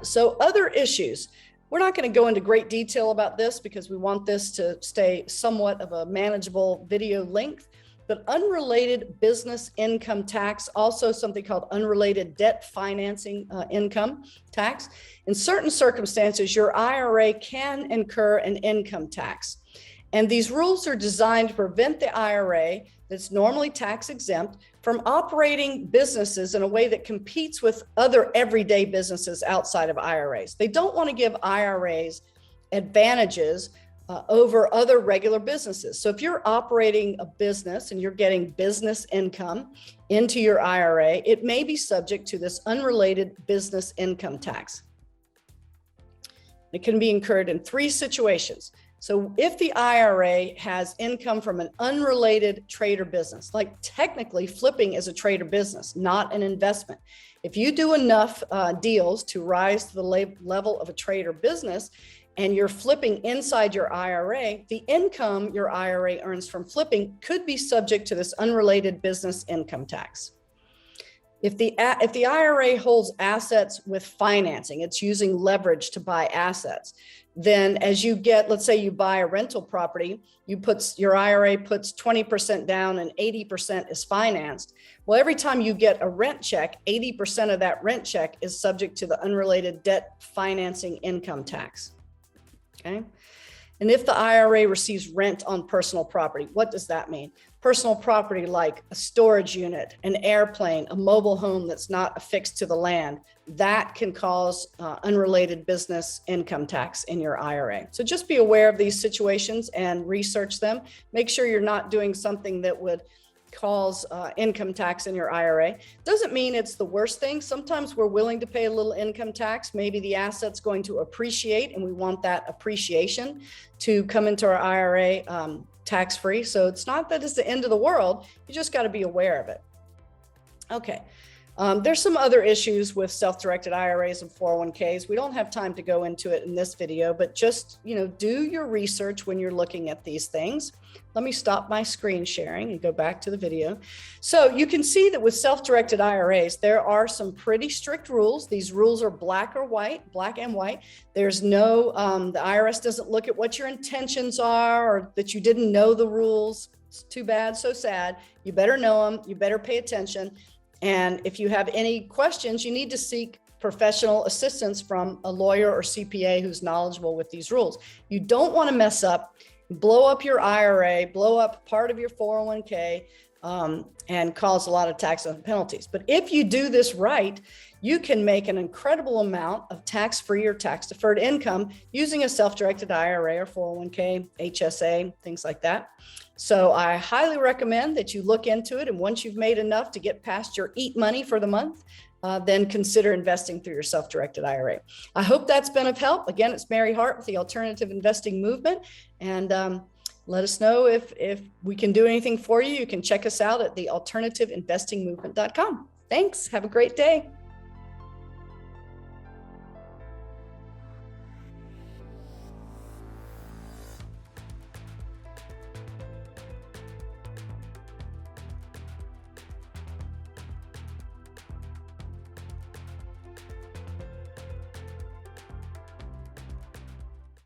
So other issues. We're not going to go into great detail about this because we want this to stay somewhat of a manageable video length, but unrelated business income tax, also something called unrelated debt financing income tax. In certain circumstances, your IRA can incur an income tax. And these rules are designed to prevent the IRA, that's normally tax exempt, from operating businesses in a way that competes with other everyday businesses outside of IRAs. They don't want to give IRAs advantages over other regular businesses. So if you're operating a business and you're getting business income into your IRA, it may be subject to this unrelated business income tax. It can be incurred in 3 situations. So if the IRA has income from an unrelated trade or business, like technically flipping is a trade or business, not an investment. If you do enough deals to rise to the level of a trade or business, and you're flipping inside your IRA, the income your IRA earns from flipping could be subject to this unrelated business income tax. If the IRA holds assets with financing, it's using leverage to buy assets, then as you get, let's say you buy a rental property, your IRA puts 20% down and 80% is financed. Well, every time you get a rent check, 80% of that rent check is subject to the unrelated debt financing income tax. Okay. And if the IRA receives rent on personal property, what does that mean? Personal property like a storage unit, an airplane, a mobile home that's not affixed to the land, that can cause unrelated business income tax in your IRA. So just be aware of these situations and research them. Make sure you're not doing something that would cause income tax in your IRA. Doesn't mean it's the worst thing. Sometimes we're willing to pay a little income tax. Maybe the asset's going to appreciate and we want that appreciation to come into our IRA tax-free. So it's not that it's the end of the world. You just got to be aware of it. Okay. There's some other issues with self-directed IRAs and 401ks. We don't have time to go into it in this video, but just, do your research when you're looking at these things. Let me stop my screen sharing and go back to the video. So you can see that with self-directed IRAs, there are some pretty strict rules. These rules are black and white. There's no, the IRS doesn't look at what your intentions are or that you didn't know the rules. It's too bad, so sad. You better know them. You better pay attention. And if you have any questions, you need to seek professional assistance from a lawyer or CPA who's knowledgeable with these rules. You don't want to mess up, blow up your IRA, blow up part of your 401k, and cause a lot of tax penalties. But if you do this right, you can make an incredible amount of tax-free or tax-deferred income using a self-directed IRA or 401k, HSA, things like that. So I highly recommend that you look into it. And once you've made enough to get past your eat money for the month, then consider investing through your self-directed IRA. I hope that's been of help. Again, it's Mary Hart with the Alternative Investing Movement. And let us know if we can do anything for you. You can check us out at thealternativeinvestingmovement.com. Thanks. Have a great day.